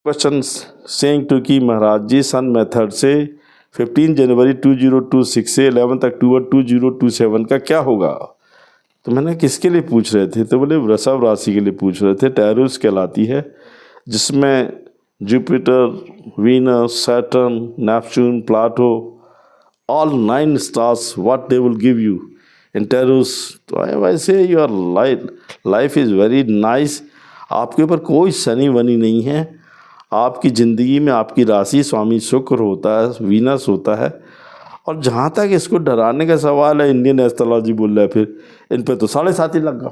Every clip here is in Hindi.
क्वेश्चन सेइंग टू कि महाराज जी सन मेथड से 15 जनवरी 2026 से 11 अक्टूबर 2027 का क्या होगा। तो मैंने किसके लिए पूछ रहे थे, तो बोले वृषभ राशि के लिए पूछ रहे थे। टैरोस कहलाती है जिसमें Jupiter, Venus, Saturn, Neptune, Pluto, all 9 stars what they will give you in tarots. तो I say your life is very nice. आपके ऊपर कोई शनि वनी नहीं है। आपकी ज़िंदगी में आपकी राशि स्वामी शुक्र होता है, वीनस होता है। और जहाँ तक इसको डराने का सवाल है, इंडियन एस्ट्रोलॉजी बोल रहा है फिर इन पे तो 7.5 ही लगा।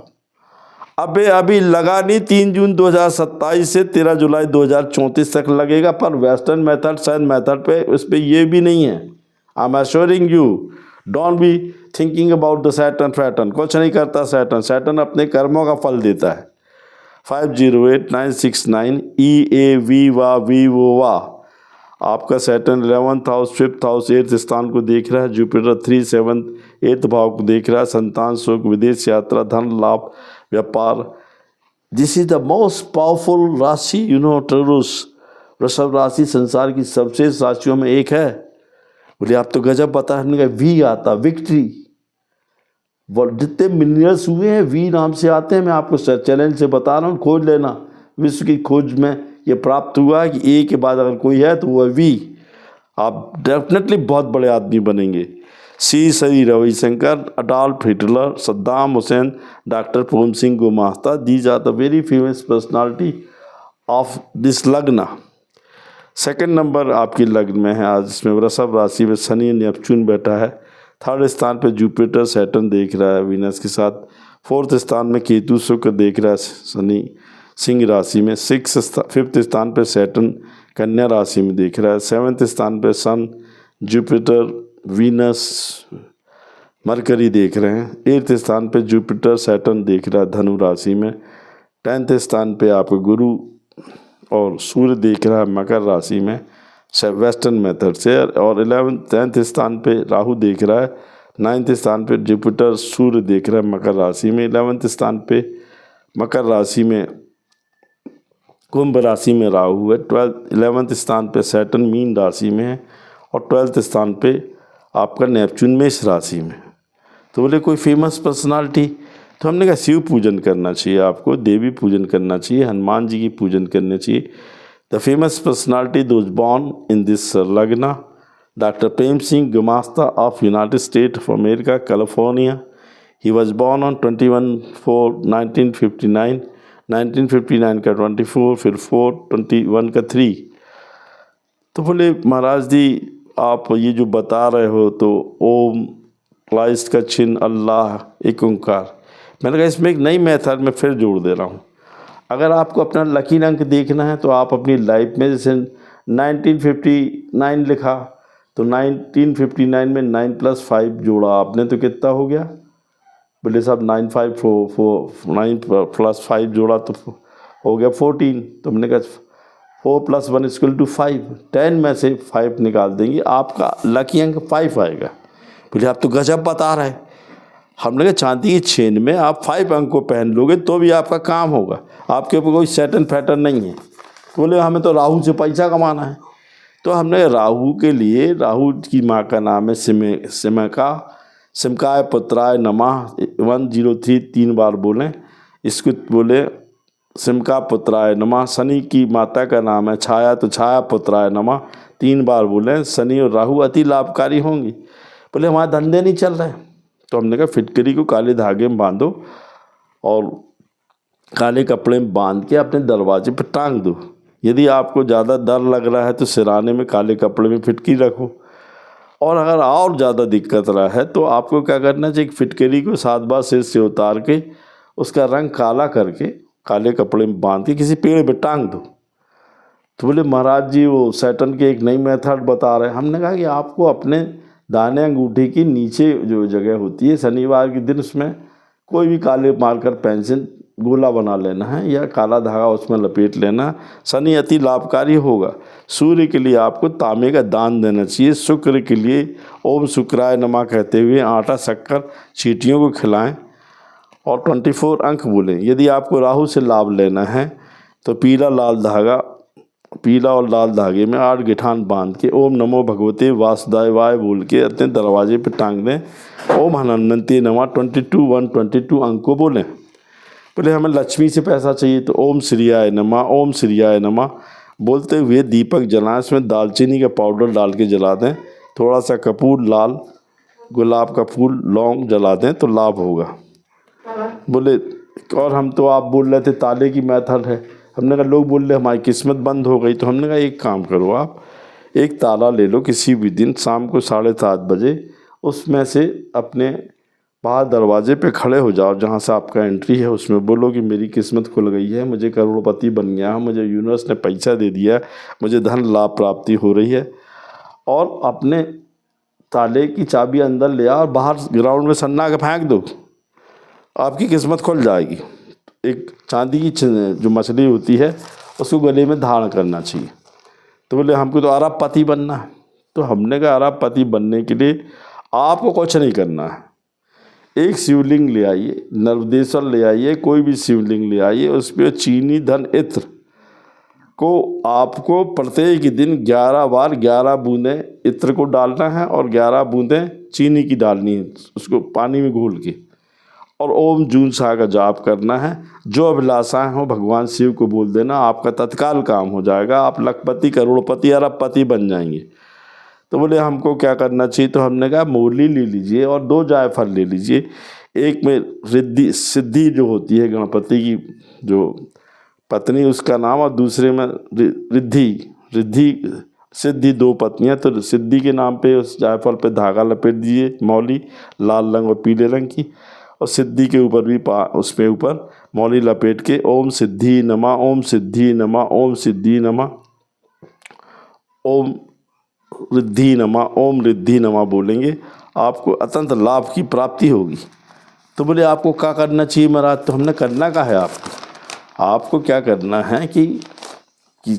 अभी लगा नहीं, 3 जून 2027 से 13 जुलाई 2034 तक लगेगा। पर वेस्टर्न मेथड साइंस मेथड पे उस पर ये भी नहीं है। I am assuring you, don't be thinking about the Saturn pattern. कुछ नहीं करता सैटर्न अपने कर्मों का फल देता है। 508969 EAV वा आपका Saturn 11th house, 5th house, 8th स्थान को देख रहा है। जुपिटर 3, 7, 8th भाव को देख रहा है। संतान सुख, विदेश यात्रा, धन लाभ, व्यापार। This is the most powerful राशि टैरोस। वृषभ राशि संसार की सबसे राशियों में एक है। बोले आप तो गजब बता रहे। वी आता विक्ट्री। जितने मिनरल्स हुए हैं वी नाम से आते हैं। मैं आपको चैलेंज से बता रहा हूँ, खोज लेना। विश्व की खोज में ये प्राप्त हुआ कि ए के बाद अगर कोई है तो वो है वी। आप डेफिनेटली बहुत बड़े आदमी बनेंगे। Shri Ravishankar, Adolf Hitler, Saddam Hussein, doctor Puran Singh Gumasta, these are the very famous personality of this lagna. Second number आपकी लग्न में है आज, इसमें वृषभ राशि में शनि नेपच्यून बैठा है। 3rd स्थान पे जुपिटर सैटर्न देख रहा है वीनस के साथ। 4th स्थान में केतु शुक्र देख रहा है शनि सिंह राशि में। 5th स्थान पे सैटर्न कन्या राशि में देख रहा है। 7th स्थान पे सन, जुपिटर, वीनस, मरकरी देख रहे हैं। 8th स्थान पे जुपिटर सैटर्न देख रहा है धनु राशि में। 10th स्थान पे आपका गुरु और सूर्य देख रहा है मकर राशि में वेस्टर्न मेथड से। और 10th स्थान पे राहु देख रहा है। 9th स्थान पे जुपिटर सूर्य देख रहा है मकर राशि में। 11th स्थान पे मकर राशि में कुंभ राशि में राहु है। 11th स्थान पे सैटर्न मीन राशि में है। और 12th स्थान पे आपका नेपच्यून मेष राशि में। तो बोले कोई फेमस पर्सनालिटी, तो हमने कहा शिव पूजन करना चाहिए आपको, देवी पूजन करना चाहिए, हनुमान जी की पूजन करनी चाहिए। The famous personality those born in this lagna, doctor Prem Singh Gumasta of United State of America, California. He was born on 21/4/1959। 1959 का 24, फिर 4/21 का 3। तो बोले महाराज जी आप ये जो बता रहे हो तो ओम, क्राइस्ट का चिन्ह, अल्लाह, एक ओंकार। मैंने कहा इसमें एक नई मेथड में फिर जोड़ दे रहा हूँ। अगर आपको अपना लकी अंक देखना है तो आप अपनी लाइफ में जैसे 1959 लिखा तो 1959 में 9 + 5 जोड़ा आपने तो कितना हो गया। बोले साहब 9 + 5 जोड़ा तो हो गया 14। तो हमने कहा 4 + 1 = 5। 10 में से 5 निकाल देंगे, आपका लकी अंक 5 आएगा। बोले आप तो गजब बता रहे। हमने कहा चांदी की चेन में आप 5 अंक को पहन लोगे तो भी आपका काम होगा। आपके ऊपर कोई सैटर्न फैटर्न नहीं है। तो बोले हमें तो राहु से पैसा कमाना है। तो हमने राहु के लिए, राहु की माँ का नाम है सिमकाय पुत्राय नमः। 103 3 बार बोलें इसको। बोले सिमका पुत्राय नमः। शनि की माता का नाम है छाया, तो छाया पुत्राय नमः 3 बार बोलें। शनि और राहु अति लाभकारी होंगी। बोले हमारे धंधे नहीं चल रहे। तो हमने कहा फिटकरी को काले धागे में बांधो और काले कपड़े में बांध के अपने दरवाजे पर टांग दो। यदि आपको ज़्यादा डर लग रहा है तो सिराने में काले कपड़े में फिटकरी रखो। और अगर और ज़्यादा दिक्कत रहा है तो आपको क्या करना चाहिए, फिटकरी को 7 बार सिर से उतार के उसका रंग काला करके काले कपड़े में बांध के किसी पेड़ पर टांग दो। तो बोले महाराज जी वो सैटर्न के एक नई मेथड बता रहे हैं। हमने कहा कि आपको अपने दाने अंगूठी की नीचे जो जगह होती है शनिवार के दिन, उसमें कोई भी काले मार्कर पेंसिल गोला बना लेना है या काला धागा उसमें लपेट लेना। शनि अति लाभकारी होगा। सूर्य के लिए आपको तांबे का दान देना चाहिए। शुक्र के लिए ओम शुक्राय नमः कहते हुए आटा शक्कर चींटियों को खिलाएं और 24 अंक बोलें। यदि आपको राहु से लाभ लेना है तो पीला लाल धागा पीला और लाल धागे में 8 गिठान बांध के ओम नमो भगवते वासुदेवाय बोल के अपने दरवाजे पे टांग दें। ओम हनुमंते नमः 22 अंक को बोलें। बोले हमें लक्ष्मी से पैसा चाहिए तो ओम श्रीयाय नमः, ओम श्रीयाय नमः बोलते हुए दीपक जलाएं। इसमें दालचीनी का पाउडर डाल के जला दें। थोड़ा सा कपूर, लाल गुलाब का फूल, लौंग जला दें तो लाभ होगा। बोले और हम तो आप बोल रहे थे ताले की मेथड है। हमने कहा लोग बोल रहे हमारी किस्मत बंद हो गई। तो हमने कहा एक काम करो, आप एक ताला ले लो किसी भी दिन शाम को 7:30 बजे, उसमें से अपने बाहर दरवाजे पे खड़े हो जाओ जहाँ से आपका एंट्री है, उसमें बोलो कि मेरी किस्मत खुल गई है, मुझे करोड़पति बन गया, मुझे यूनिवर्स ने पैसा दे दिया, मुझे धन लाभ प्राप्ति हो रही है। और अपने ताले की चाबी अंदर ले आओ और बाहर ग्राउंड में सन्ना के फेंक दो, आपकी किस्मत खुल जाएगी। एक चांदी की जो मछली होती है उसको गले में धारण करना चाहिए। तो बोले हमको तो अरबपति बनना है। तो हमने कहा अरबपति बनने के लिए आपको कुछ नहीं करना है, एक शिवलिंग ले आइए, नर्मदेश्वर ले आइए, कोई भी शिवलिंग ले आइए, उस पर चीनी धन इत्र को आपको प्रत्येक दिन 11 बार 11 बूंदें इत्र को डालना है और 11 बूंदें चीनी की डालनी है, उसको पानी में घोल के, और ओम जून शाह का जाप करना है। जो अभिलाषाएं हो भगवान शिव को बोल देना, आपका तत्काल काम हो जाएगा, आप लखपति, करोड़पति, अरबपति बन जाएंगे। तो बोले हमको क्या करना चाहिए? तो हमने कहा मूली ले लीजिए और 2 जायफल ले लीजिए। एक में रिद्धि सिद्धि जो होती है गणपति की जो पत्नी, उसका नाम, और दूसरे में रिद्धि सिद्धि, 2 पत्नियां। तो सिद्धि के नाम पे उस जायफल पे धागा लपेट दीजिए, मौली लाल रंग और पीले रंग की, और सिद्धि के ऊपर भी उस पे ऊपर मौली लपेट के ओम सिद्धि नमः, ओम सिद्धि नमः, ओम सिद्धि नमः, ओम रिद्धि नमः, ओम रिद्धि नमः बोलेंगे, आपको अत्यंत लाभ की प्राप्ति होगी। तो बोले आपको क्या करना चाहिए महाराज? तो हमने करना क्या है आपको क्या करना है कि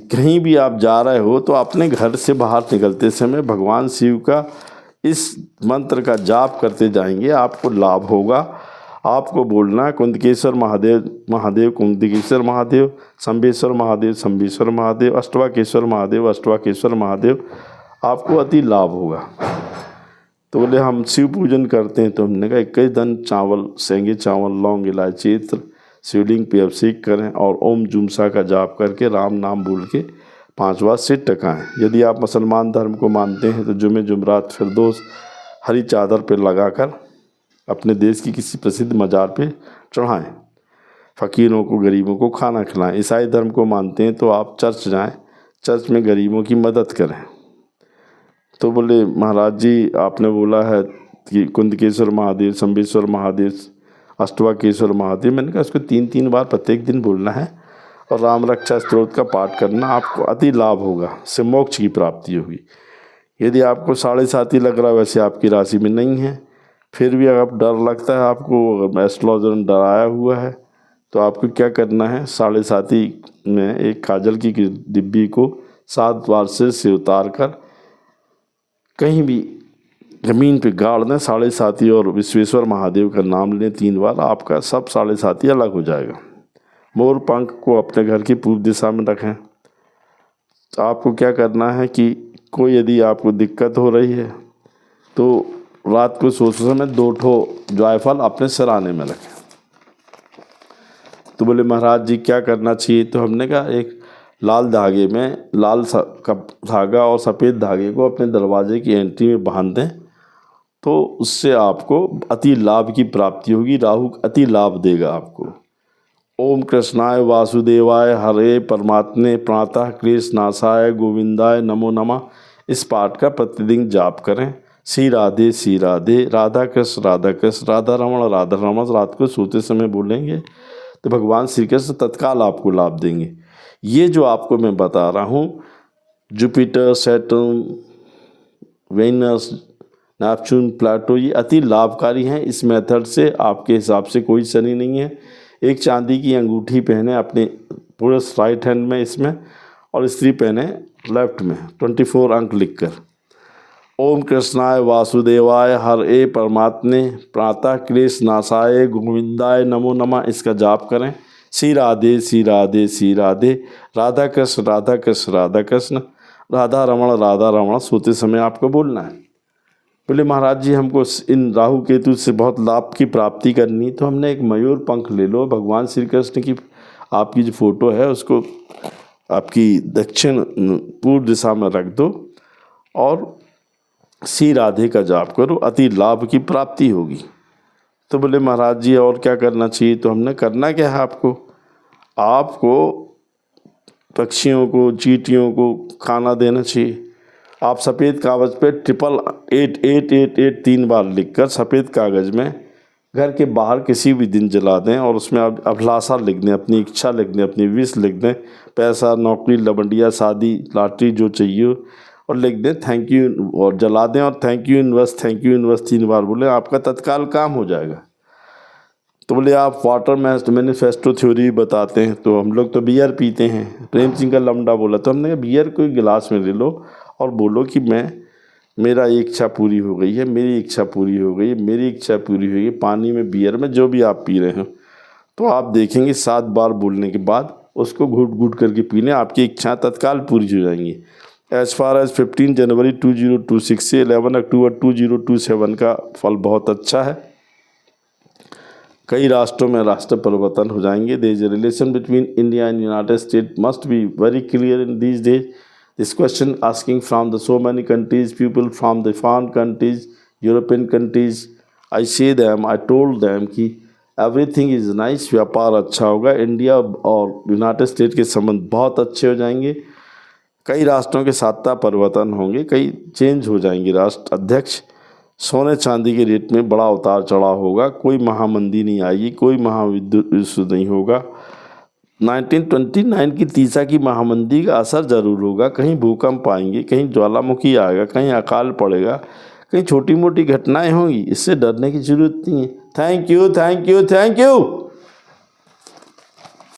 कहीं भी आप जा रहे हो तो अपने घर से बाहर निकलते समय भगवान शिव का इस मंत्र का जाप करते जाएंगे, आपको लाभ होगा। आपको बोलना है कुंदकेश्वर महादेव महादेव, कुंदकेश्वर महादेव, शंभेश्वर महादेव शंभेश्वर महादेव, अष्टवाकेश्वर महादेव अष्टवाकेश्वर महादेव, आपको अति लाभ होगा। तो बोले हम शिव पूजन करते हैं। तो हमने कहा 21 दिन चावल, सेंगे चावल, लौंग, इलायची, शिवलिंग पे अभिषेक करें और ओम जुमसा का जाप करके राम नाम बोल के 5 बार सिर टकाएँ। यदि आप मुसलमान धर्म को मानते हैं तो जुमे, जुमरात, फिरदौस हरी चादर पर लगाकर अपने देश की किसी प्रसिद्ध मज़ार पे चढ़ाएं, फ़कीरों को, गरीबों को खाना खिलाएं। ईसाई धर्म को मानते हैं तो आप चर्च जाएं, चर्च में गरीबों की मदद करें। तो बोले महाराज जी आपने बोला है कि कुंदकेश्वर महादेव, शंभेश्वर महादेव, अष्टवाकेश्वर महादेव, मैंने कहा उसको 3-3 बार प्रत्येक दिन बोलना है और राम रक्षा स्तोत्र का पाठ करना, आपको अति लाभ होगा, से मोक्ष की प्राप्ति होगी। यदि आपको 7.5 लग रहा है, वैसे आपकी राशि में नहीं है, फिर भी अगर डर लगता है आपको, एस्ट्रोलॉजर ने डराया हुआ है, तो आपको क्या करना है? 7.5 में एक काजल की डिब्बी को 7 बार से उतार कर कहीं भी ज़मीन पे गाड़ दें 7.5, और विश्वेश्वर महादेव का नाम लें 3 बार, आपका सब 7.5 अलग हो जाएगा। मोर पंख को अपने घर की पूर्व दिशा में रखें। आपको क्या करना है कि कोई यदि आपको दिक्कत हो रही है तो रात को सोते समय 2 जायफल अपने सिराने में रखें। तो बोले महाराज जी क्या करना चाहिए? तो हमने कहा एक लाल धागे में, लाल का धागा और सफ़ेद धागे को अपने दरवाजे की एंट्री में बांध दें, तो उससे आपको अति लाभ की प्राप्ति होगी। राहु अति लाभ देगा आपको। ओम कृष्णाय वासुदेवाय हरे परमात्मे प्रातः क्लेश नाशाय गोविंदाय नमो नमः, इस पाठ का प्रतिदिन जाप करें। श्री राधे श्री राधे, राधा कृष्ण राधा कृष्ण, राधा रमण रात को सोते समय बोलेंगे तो भगवान श्री कृष्ण तत्काल आपको लाभ देंगे। ये जो आपको मैं बता रहा हूँ, Jupiter, Saturn, Venus, Neptune, Pluto, ये अति लाभकारी हैं। इस मेथड से आपके हिसाब से कोई शनि नहीं है। एक चांदी की अंगूठी पहने अपने पुरुष राइट हैंड में इसमें, और स्त्री पहने लेफ्ट में, 24 अंक लिखकर ओम कृष्णाय वासुदेवाय हरे परमात्मे प्रातः क्लेश नाशाय गोविंदाय नमो नमः, इसका जाप करें। श्री राधे श्री राधे श्री राधे, राधा कृष्ण राधा कृष्ण राधा कृष्ण, राधा रमण सोते समय आपको बोलना है। बोले महाराज जी हमको इन राहु केतु से बहुत लाभ की प्राप्ति करनी, तो हमने एक मयूर पंख ले लो, भगवान श्री कृष्ण की आपकी जो फोटो है उसको आपकी दक्षिण पूर्व दिशा में रख दो और श्री राधे का जाप करो, अति लाभ की प्राप्ति होगी। तो बोले महाराज जी और क्या करना चाहिए? तो हमने करना क्या है आपको पक्षियों को चींटियों को खाना देना चाहिए। आप सफ़ेद कागज़ पे 888888 3 बार लिखकर सफ़ेद कागज़ में घर के बाहर किसी भी दिन जला दें और उसमें आप अभिलाषा लिख दें, अपनी इच्छा लिख दें, अपनी विश लिख दें, पैसा, नौकरी, लवंडिया, शादी, लॉटरी जो चाहिए, और लिख दें थैंक यू और जला दें और थैंक यू यूनिवर्स 3 बार बोले, आपका तत्काल काम हो जाएगा। तो बोले आप वाटर मैनिफेस्टो थ्योरी बताते हैं, तो हम लोग तो बियर पीते हैं। प्रेम सिंह का लमडा बोला, तो हमने कहा बियर कोई गिलास में ले लो और बोलो कि मेरा इच्छा पूरी हो गई है, मेरी इच्छा पूरी हो गई है, मेरी इच्छा पूरी हुई है, पानी में, बियर में, जो भी आप पी रहे हो। तो आप देखेंगे 7 बार बोलने के बाद उसको घूट घूट करके पीने, आपकी इच्छा तत्काल पूरी हो जाएंगी। एज़ फार एज़ 15 जनवरी 2026 से 11 अक्टूबर 2027 का फल बहुत अच्छा है। कई राष्ट्रों में राष्ट्र परिवर्तन हो जाएंगे। There is a relation between India and United State must be very clear in these days. This question asking from the so many countries, people from the foreign countries, European countries, I told them कि एवरीथिंग इज़ नाइस, व्यापार अच्छा होगा, इंडिया और यूनाइटेड स्टेट के संबंध बहुत अच्छे हो जाएंगे। कई राष्ट्रों के सत्ता परिवर्तन होंगे, कई चेंज हो जाएंगे राष्ट्र अध्यक्ष। सोने चांदी के रेट में बड़ा उतार चढ़ाव होगा, कोई महामंदी नहीं आएगी, कोई महाविश्व नहीं होगा। 1929 की तीसा की महामंदी का असर ज़रूर होगा, कहीं भूकंप आएंगे, कहीं ज्वालामुखी आएगा, कहीं अकाल पड़ेगा, कहीं छोटी मोटी घटनाएं होंगी। इससे डरने की जरूरत नहीं है। Thank you.